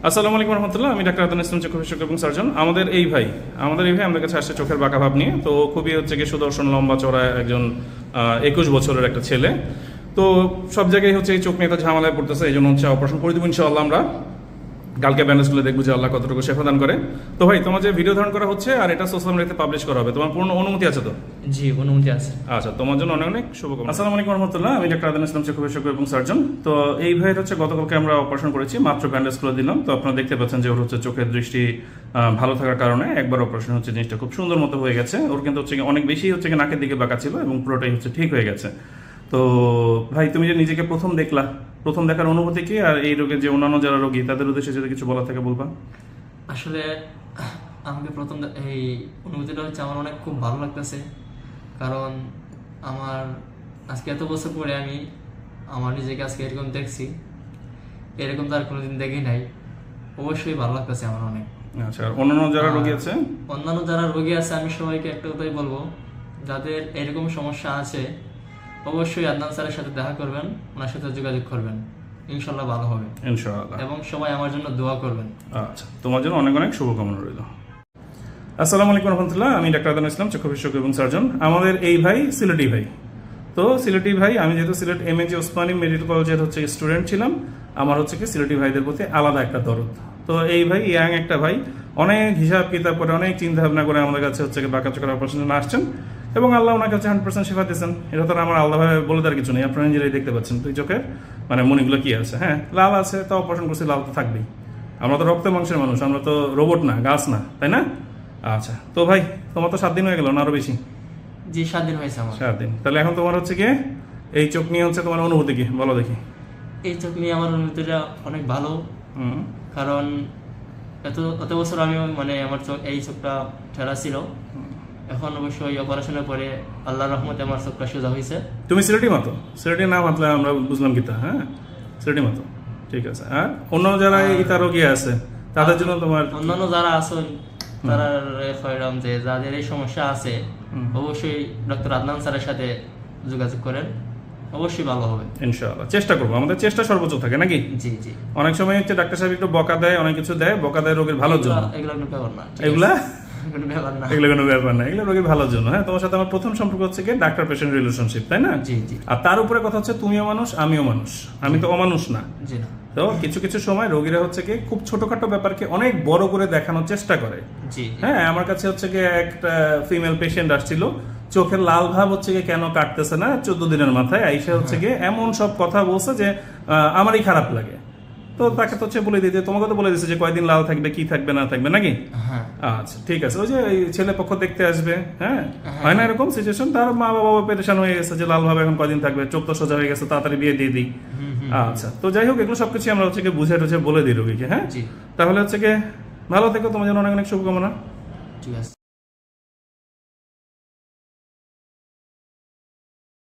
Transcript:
আসসালামু আলাইকুম রহমতুল্লাহ। আমি ডাক্তার আদনান ইসলাম, চক্ষু বিশেষজ্ঞ এবং সার্জন। আমাদের এই ভাই আমাদের কাছে আসছে চোখের বাঁকা ভাব নিয়ে। তো খুবই হচ্ছে কি সুদর্শন, লম্বা চড়া একজন 21 বছরের একটা ছেলে। তো সব জায়গায় হচ্ছে এই চোখ নিয়ে তো ঝামেলায় পড়তেছে, এই জন্য হচ্ছে অপারেশন করে দেবো ইনশাআল্লাহ। আমরা কালকে ব্যান্ডেজগুলো দেখবো যে আল্লাহ কতটুকু শেফা দান করে। তো ভাই, তোমার যে ভিডিও ধারণ করা হচ্ছে আর এটা সোশ্যাল মিডিয়াতে পাবলিশ করা হবে, তোমার পূর্ণ অনুমতি আছে তো? জি, অনুমতি আছে। আচ্ছা, তোমার জন্য অনেক অনেক শুভকামনা। আসসালামু আলাইকুম রহমতুল্লাহ। আমি ডাক্তার আদনান ইসলাম, চক্ষু বিশেষজ্ঞ এবং সার্জন। তো এই ভাইয়ের হচ্ছে গতকালকে আমরা অপারেশন করেছি, মাত্র ব্যান্ডেজ করে দিলাম। তো আপনারা দেখতে পাচ্ছেন যে ওর হচ্ছে চোখের দৃষ্টি ভালো থাকার কারণে একবার অপারেশন হচ্ছে জিনিসটা খুব সুন্দর মতো হয়ে গেছে। ওর কিন্তু হচ্ছে অনেক বেশি হচ্ছে নাকের দিকে বাঁকা ছিল এবং পুরোটাই হচ্ছে ঠিক হয়ে গেছে। তো ভাই, তুমি যে নিজেকে প্রথম দেখলা, প্রথম দেখার অনুভূতি কি? আর এই রোগের যে অন্যান্য যারা রোগী তাদের উদ্দেশ্যে যদি কিছু বলা থাকে বলবা। আসলে আমাকে প্রথম এই অনুভূতিটা হচ্ছে আমার অনেক খুব ভালো লাগতেছে, কারণ আমার আজকে এত বছর পরে আমি আমার নিজেকে আজকে এরকম দেখছি, এরকম তো আর কোনোদিন দেখি নাই। অবশ্যই ভালো লাগতেছে আমার অনেক। আচ্ছা, আর অন্যান্য যারা রোগী আছে? অন্যান্য যারা রোগী আছে আমি সবাইকে একটা কথাই বলবো, যাদের এরকম সমস্যা আছে অবশ্যই আদনান স্যারের সাথে দেখা করবেন, ওনার সাথে যোগাযোগ করবেন, ইনশাল্লাহ ভালো হবে ইনশাআল্লাহ। এবং সবাই আমার জন্য দোয়া করবেন। আচ্ছা, তোমার জন্য অনেক অনেক শুভকামনা রইল। আসসালামু আলাইকুম রহমতুল্লাহ। আমি ডাক্তার আদনান ইসলাম, চক্ষু বিশেষজ্ঞ এবং সার্জন। আমাদের এই ভাই সিলেটি ভাই। তো সিলেটি ভাই, আমি যেহেতু সিলেট MAG ওসমানী মেডিকেল কলেজের হচ্ছে স্টুডেন্ট ছিলাম, আমার হচ্ছে কি সিলেটি ভাইদের প্রতি আলাদা একটা দরদ। তো এই ভাই ইয়াং একটা ভাই, অনেক হিসাব কিতাব করে, অনেক চিন্তা ভাবনা করে আমাদের কাছে হচ্ছে বাঁকা চোখের অপারেশন জন্য আসছেন এবং আল্লাহ ওনাকে হচ্ছে 100% শেফা দিয়েছেন। এটা তো আমার আলাদাভাবে বলে দেওয়ার কিছু নেই, আপনারা নিজেরাই দেখতে পাচ্ছেন তুই চোখের মানে মনিগুলো কি আছে। হ্যাঁ, লাল আছে, তা অপারেশন করছি, লাল তো থাকবেই। আমরা তো রক্ত মাংসের মানুষ, আমরা তো রোবট না, গাছ না, তাই না? আচ্ছা, তো ভাই তোমার তো 7 দিন হয়ে গেল না আরো বেশি? জি, 7 দিন হয়েছে আমার। 7 দিন। তাহলে এখন তোমার হচ্ছে কি এই চোখ নিয়ে হচ্ছে তোমার অনুভূতি কি বলো দেখি। এই চোখ নিয়ে আমার অনুভূতিটা অনেক ভালো, কারণ এত বছর আমি মানে আমার এই চোখটা ঠেলা ছিল। এখন অবশ্যই অপারেশনের পরে আল্লাহর রহমতে আমার চোখটা সোজা হয়েছে। তুমি সিলেটি মতো, সিলেটি না মাতলে আমরা বুঝলাম কি তা। হ্যাঁ, সিলেটি মতো, ঠিক আছে। আর অন্য যারা ইতা রোগী আছে তাদের জন্য তোমার অন্যান্য যারা আছেন তারা কইলাম যে যাদের এই সমস্যা আছে অবশ্যই ডক্টর আদনান স্যারের সাথে যোগাযোগ করেন, অবশ্যই ভালো হবে ইনশাআল্লাহ। চেষ্টা করবো, আমাদের চেষ্টা সর্বোচ্চ থাকে নাকি? জি জি। অনেক সময় হচ্ছে ডাক্তার সাহেব একটু বকা দেয়, অনেক কিছু দেয়, বকা দেয় রোগীর ভালোর জন্য। এগুলো কোনো ব্যাপার না, এগুলা কোনো ব্যাপার না, এগুলো কোনো ব্যাপার না, এগুলো রোগীর ভালোর জন্য। হ্যাঁ, তোমার সাথে আমার প্রথম সম্পর্ক হচ্ছে কি ডাক্তার পেশেন্ট রিলেশনশিপ, তাই না? জি জি। আর তার উপরে কথা হচ্ছে তুমিও মানুষ, আমিও মানুষ, আমি তো অমানুষ না। জি না। তো কিছু কিছু সময় রোগীরা হচ্ছে কি খুব ছোটখাটো ব্যাপারকে অনেক বড় করে দেখানোর চেষ্টা করে। জি। হ্যাঁ, আমার কাছে হচ্ছে কি একটা ফিমেল পেশেন্ট আসছিল, চোখের লাল ভাব হচ্ছে কি কেন কাটতেছে না 14 দিনের মাথায় আইসা হচ্ছে কি এমন সব কথা বলছে যে আমারই খারাপ লাগে। তো তাকে তো হচ্ছে বলে দিতে, তোমাকে তো বলে দিচ্ছে যে কয়দিন লাল থাকবে, কি থাকবে না থাকবে নাকি? হ্যাঁ। আচ্ছা, ঠিক আছে। ওই যে এই ছেলে পক্ষ দেখতে আসবে, হ্যাঁ, হয় না এরকম সিচুয়েশন? তার মা বাবা পেরেশান হয়ে গেছে যে লাল ভাবে এখন কয়দিন থাকবে, চোখ তো সোজা হয়ে গেছে, তাড়াতাড়ি বিয়ে দিয়ে দিই। আচ্ছা, তো যাই হোক, এগুলো সবকিছু আমরা হচ্ছে বুঝে টুঝে বলে দিই রোগীকে। হ্যাঁ, তাহলে হচ্ছে কি ভালো থেকো, তোমার জন্য অনেক অনেক শুভকামনা। ঠিক আছে।